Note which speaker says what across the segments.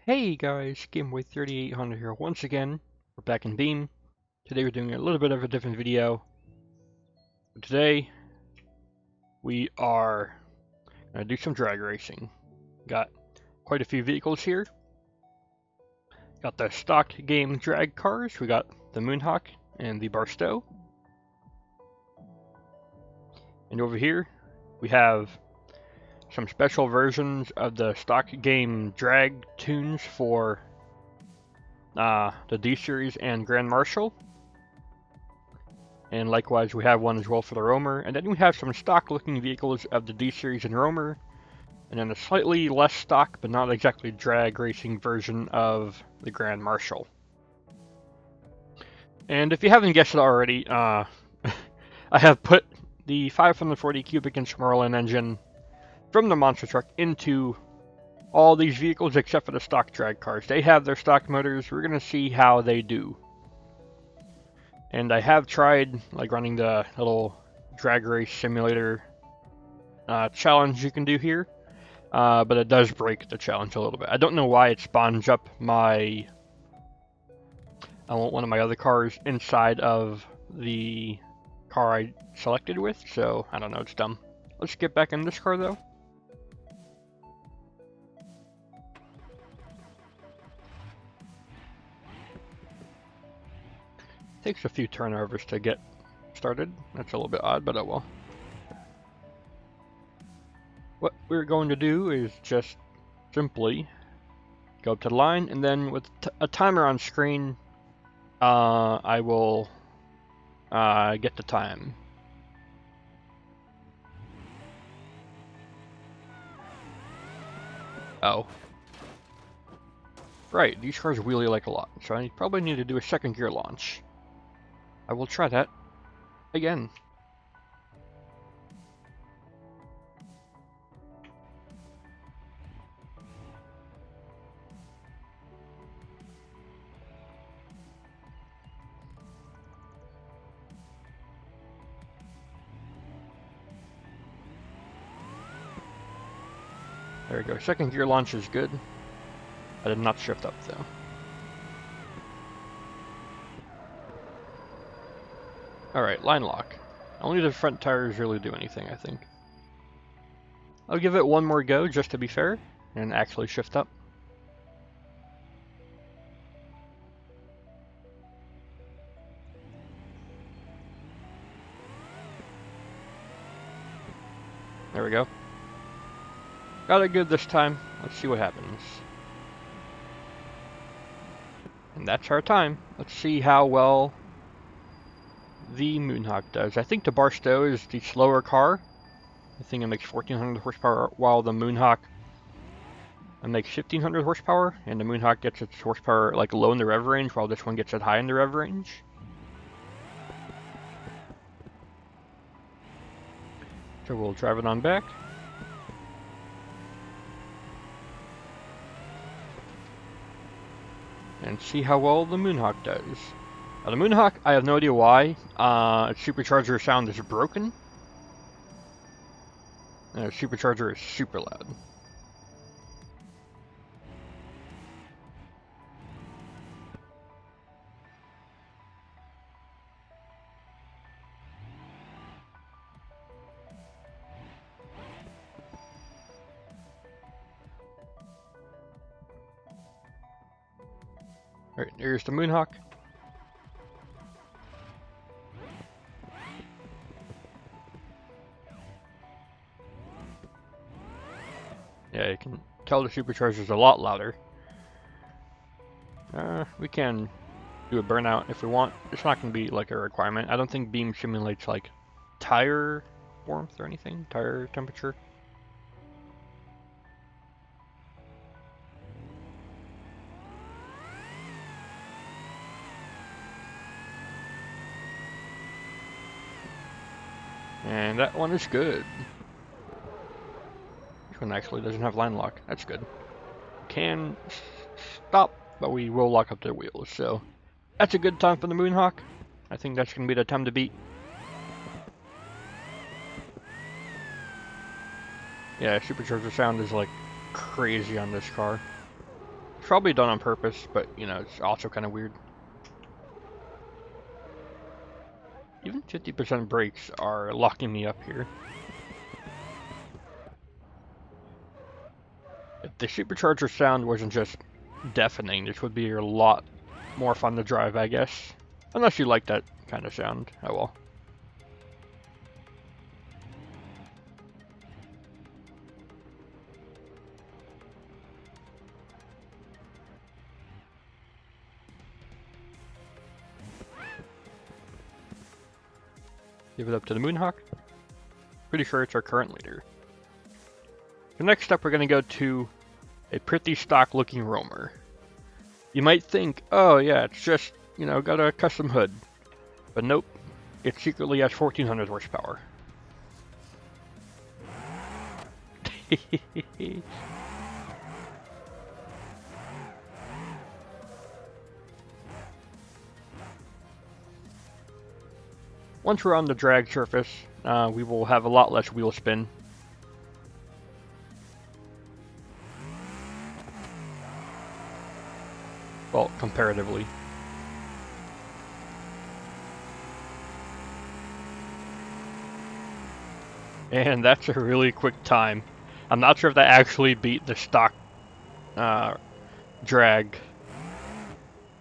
Speaker 1: Hey guys, GameWay3800 here once again. We're back in Beam. Today we're doing a little bit of a different video. Today we are going to do some drag racing. Got quite a few vehicles here. Got the stock game drag cars. We got the Moonhawk and the Barstow. And over here we have some special versions of the stock game drag tunes for the D Series and Grand Marshal. And likewise, we have one as well for the Roamer. And then we have some stock looking vehicles of the D Series and Roamer. And then a slightly less stock, but not exactly drag racing version of the Grand Marshal. And if you haven't guessed it already, I have put the 540 cubic inch Merlin engine from the Monster Truck into all these vehicles except for the stock drag cars. They have their stock motors. We're going to see how they do. And I have tried like running the little drag race simulator challenge you can do here, but it does break the challenge a little bit. I don't know why it spawns up my one of my other cars inside of the car I selected with, so I don't know, it's dumb. Let's get back in this car though. Takes a few turnovers to get started. That's a little bit odd, but oh well. What we're going to do is just simply go up to the line, and then with a timer on screen, I will get the time. Oh. Right, these cars wheelie like a lot, so I probably need to do a second gear launch. I will try that again. There we go. Second gear launch is good. I did not shift up though. Alright, line lock. Only the front tires really do anything, I think. I'll give it one more go just to be fair, and actually shift up. There we go. Got it good this time. Let's see what happens. And that's our time. Let's see how well the Moonhawk does. I think the Barstow is the slower car. I think it makes 1400 horsepower, while the Moonhawk makes 1500 horsepower, and the Moonhawk gets its horsepower like low in the rev range, while this one gets it high in the rev range. So we'll drive it on back. And see how well the Moonhawk does. Now the Moonhawk, I have no idea why. Its supercharger sound is broken. And its supercharger is super loud. Alright, here's the Moonhawk. Yeah, you can tell the supercharger is a lot louder. We can do a burnout if we want. It's not going to be like a requirement. I don't think Beam simulates like tire warmth or anything, tire temperature. And that one is good. This one actually doesn't have line lock. That's good. Can stop, but we will lock up their wheels. So that's a good time for the Moonhawk. I think that's going to be the time to beat. Yeah, supercharger sound is like crazy on this car. probably done on purpose, but you know, it's also kind of weird. Even 50% brakes are locking me up here. If the supercharger sound wasn't just deafening, this would be a lot more fun to drive, I guess. Unless you like that kind of sound. Oh well. Give it up to the Moonhawk. Pretty sure it's our current leader. The next step, we're going to go to a pretty stock looking roamer. You might think, oh yeah, it's just, you know, got a custom hood. But nope, it secretly has 1400 horsepower. Once we're on the drag surface, we will have a lot less wheel spin. Well, comparatively. And that's a really quick time. I'm not sure if that actually beat the stock drag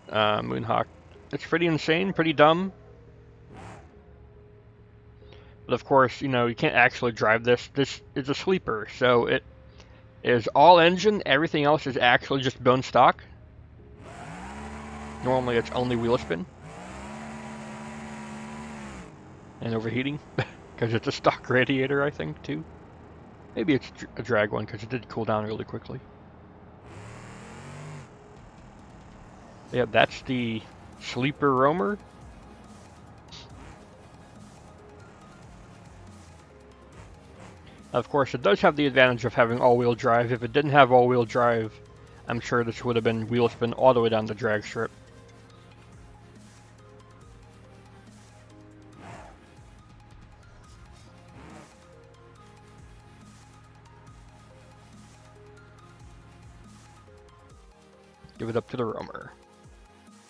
Speaker 1: Moonhawk. It's pretty insane, pretty dumb. But of course, you know, you can't actually drive this. This is a sleeper, so it is all engine. Everything else is actually just bone stock. Normally it's only wheel spin. And overheating, because it's a stock radiator, I think, too. Maybe it's a drag one, because it did cool down really quickly. Yeah, that's the sleeper roamer. Of course, it does have the advantage of having all-wheel drive. If it didn't have all-wheel drive, I'm sure this would have been wheel spin all the way down the drag strip. Give it up to the roamer.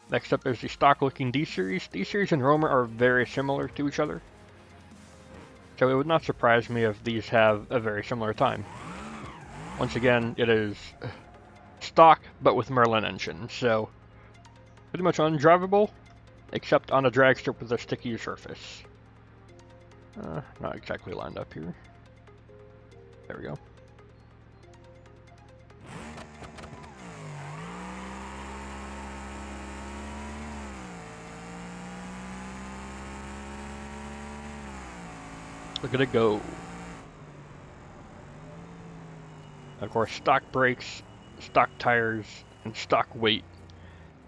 Speaker 1: Next up is the stock-looking D-Series. D-Series and roamer are very similar to each other, so it would not surprise me if these have a very similar time. Once again, it is stock, but with Merlin engine, so pretty much undrivable, except on a drag strip with a sticky surface. Not exactly lined up here. There we go. Look at it go. Of course, stock brakes, stock tires, and stock weight.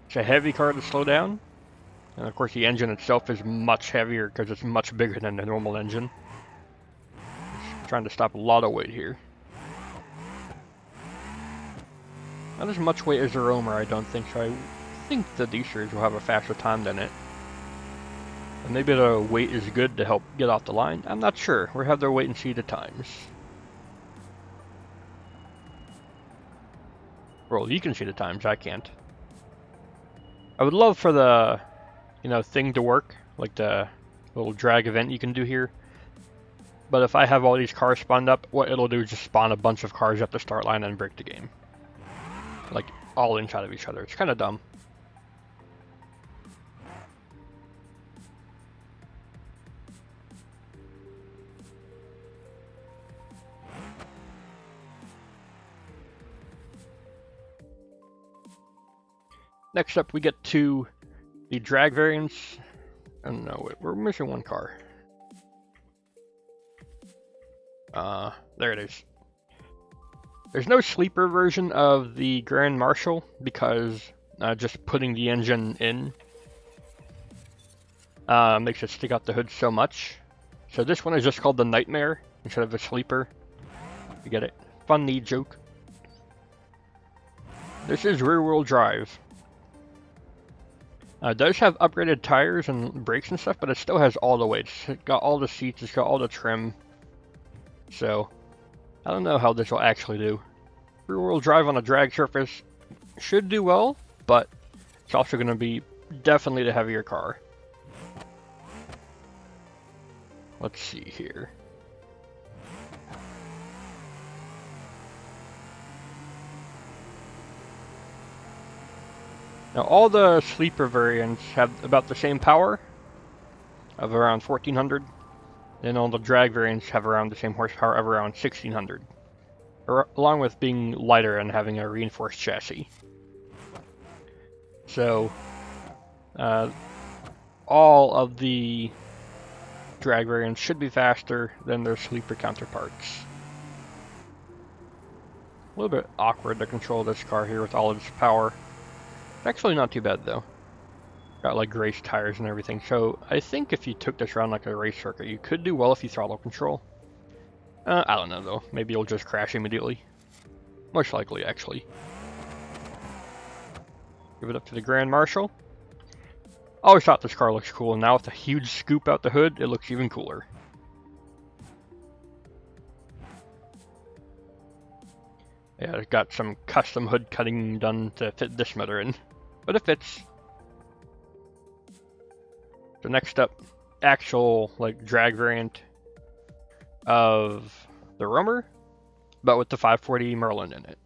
Speaker 1: It's a heavy car to slow down. And of course the engine itself is much heavier because it's much bigger than the normal engine. It's trying to stop a lot of weight here. Not as much weight as the roamer, I don't think, so I think the D-Series will have a faster time than it. And maybe the weight is good to help get off the line. I'm not sure. We'll have to wait and see the times. Well, you can see the times. I can't. I would love for the, you know, thing to work, like the little drag event you can do here. But if I have all these cars spawned up, what it'll do is just spawn a bunch of cars at the start line and break the game. Like, all inside of each other. It's kind of dumb. Next up, we get to the drag variants. Oh no, wait, we're missing one car. There it is. There's no sleeper version of the Grand Marshal because just putting the engine in makes it stick out the hood so much. So this one is just called the Nightmare instead of the sleeper. You get it? Funny joke. This is rear-wheel drive. It does have upgraded tires and brakes and stuff, but it still has all the weight. It's got all the seats, it's got all the trim. So, I don't know how this will actually do. Rear-wheel drive on a drag surface should do well, but it's also going to be definitely the heavier car. Let's see here. Now all the sleeper variants have about the same power of around 1400, and all the drag variants have around the same horsepower of around 1600, along with being lighter and having a reinforced chassis. So all of the drag variants should be faster than their sleeper counterparts. A little bit awkward to control this car here with all of its power. Actually not too bad though. Got like race tires and everything, so I think if you took this around like a race circuit, you could do well if you throttle control. I don't know though, maybe you'll just crash immediately. Most likely, actually. Give it up to the Grand Marshal. Always thought this car looks cool, and now with a huge scoop out the hood, it looks even cooler. Yeah, it's got some custom hood cutting done to fit this motor in, but it fits. So next up, actual like drag variant of the Roamer, but with the 540 Merlin in it.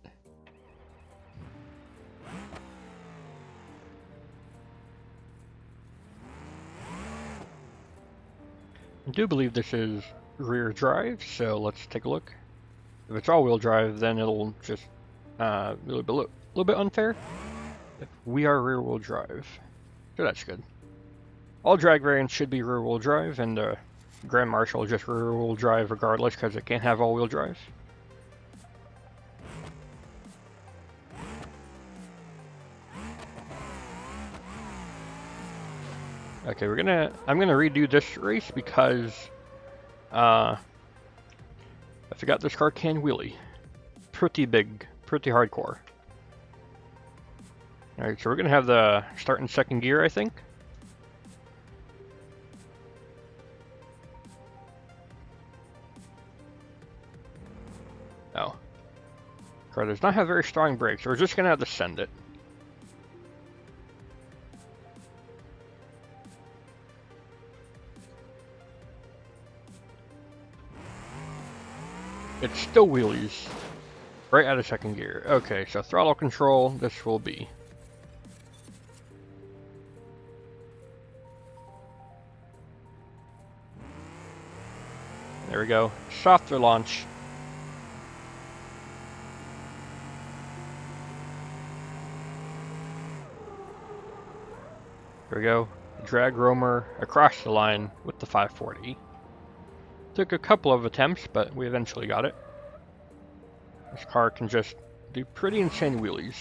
Speaker 1: I do believe this is rear drive, so let's take a look. If it's all-wheel drive, then it'll just a little bit unfair. If we are rear-wheel drive, so that's good. All drag variants should be rear-wheel drive, and the Grand Marshal is just rear-wheel drive regardless because it can't have all-wheel drive. Okay, I'm gonna redo this race because I forgot this car can wheelie. Pretty big, pretty hardcore. Alright, so we're gonna have the start in second gear, I think. Oh. Car does not have very strong brakes, so we're just gonna have to send it. It still wheelies right out of second gear. Okay, so throttle control, this will be. There we go. Softer launch. There we go. Drag Roamer across the line with the 540. Took a couple of attempts, but we eventually got it. This car can just do pretty insane wheelies.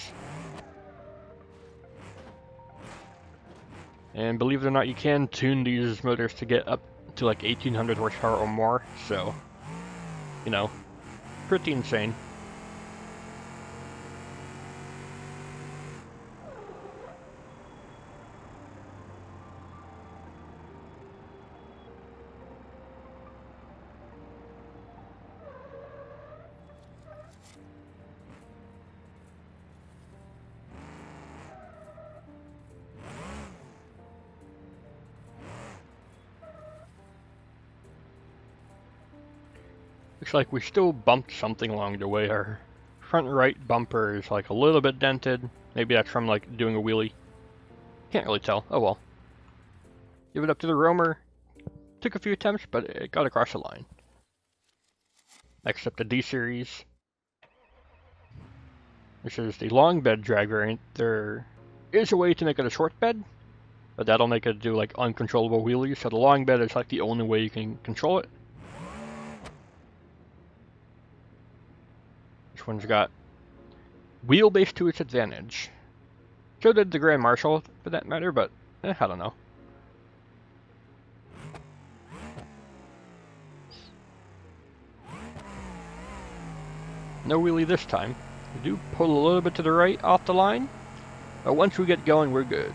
Speaker 1: And believe it or not, you can tune these motors to get up to like 1800 horsepower or more, so, you know, pretty insane. Looks like we still bumped something along the way. Our front right bumper is like a little bit dented. Maybe that's from like doing a wheelie. Can't really tell. Oh well. Give it up to the Roamer. Took a few attempts, but it got across the line. Next up, the D-Series. This is the long bed drag variant. There is a way to make it a short bed, but that'll make it do like uncontrollable wheelies. So the long bed is like the only way you can control it. This one's got wheelbase to its advantage. So did the Grand Marshal, for that matter, but I don't know. No wheelie this time. We do pull a little bit to the right off the line, but once we get going, we're good.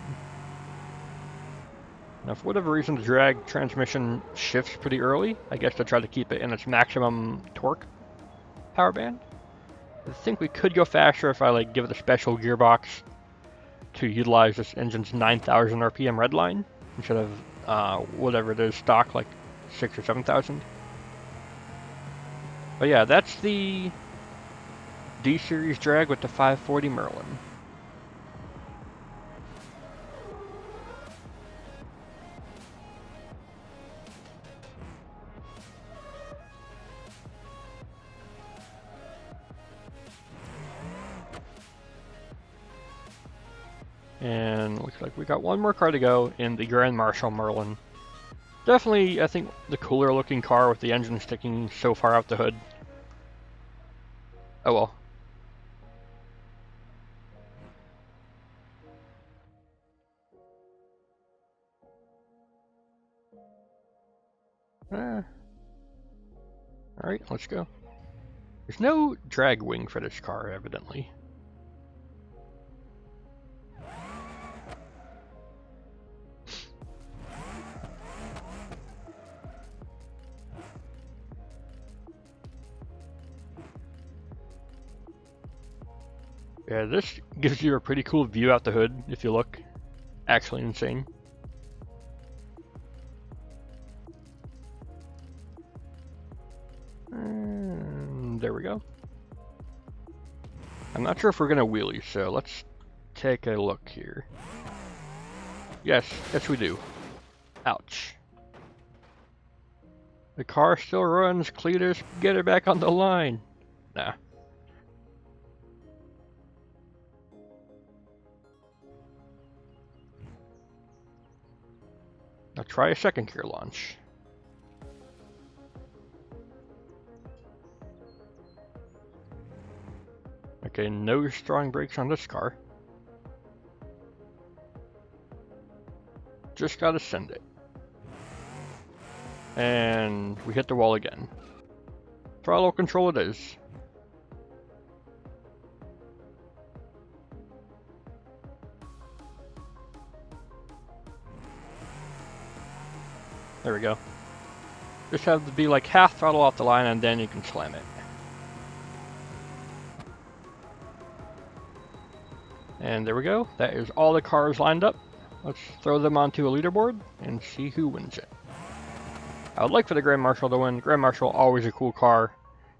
Speaker 1: Now, for whatever reason, the drag transmission shifts pretty early. I guess to try to keep it in its maximum torque power band. I think we could go faster if I like give it a special gearbox to utilize this engine's 9,000 RPM redline instead of whatever it is stock, like 6,000 or 7,000. But yeah, that's the D-Series drag with the 540 Merlin. And looks like we got one more car to go in the Grand Marshal Merlin. Definitely, I think, the cooler looking car with the engine sticking so far out the hood. Oh well. Alright, let's go. There's no drag wing for this car, evidently. Yeah, this gives you a pretty cool view out the hood, if you look. Actually insane. And there we go. I'm not sure if we're gonna wheelie, so let's take a look here. Yes we do. Ouch. The car still runs, Cletus, get her back on the line. Nah. Now try a second gear launch. Okay, no strong brakes on this car. Just gotta send it. And we hit the wall again. Throttle control it is. There we go. Just have to be like half throttle off the line and then you can slam it. And there we go. That is all the cars lined up. Let's throw them onto a leaderboard and see who wins it. I would like for the Grand Marshal to win. Grand Marshal, always a cool car.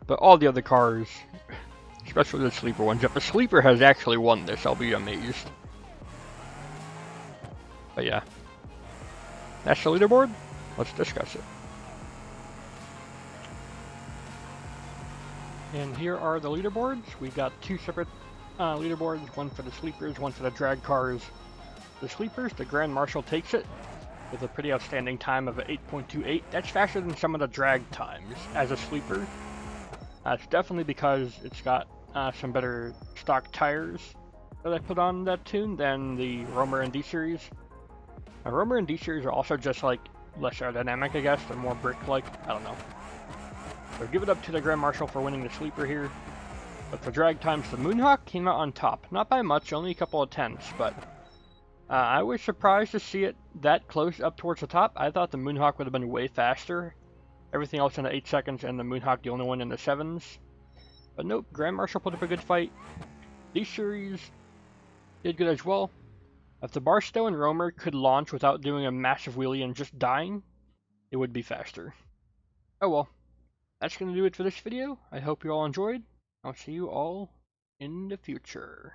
Speaker 1: But all the other cars, especially the sleeper ones, if the sleeper has actually won this, I'll be amazed. But yeah. That's the leaderboard. Let's discuss it. And here are the leaderboards. We've got two separate leaderboards, one for the sleepers, one for the drag cars. The sleepers, the Grand Marshal takes it with a pretty outstanding time of 8.28. That's faster than some of the drag times as a sleeper. It's definitely because it's got some better stock tires that I put on that tune than the Romer and D-Series. Romer and D-Series are also just like less aerodynamic, I guess. They're more brick-like. I don't know. So give it up to the Grand Marshal for winning the sleeper here. But for drag times, the Moonhawk came out on top. Not by much, only a couple of tenths, but I was surprised to see it that close up towards the top. I thought the Moonhawk would have been way faster. Everything else in the 8 seconds, and the Moonhawk the only one in the 7s. But nope, Grand Marshal put up a good fight. D-Series did good as well. If the Barstow and Romer could launch without doing a massive wheelie and just dying, it would be faster. Oh well, that's going to do it for this video. I hope you all enjoyed. I'll see you all in the future.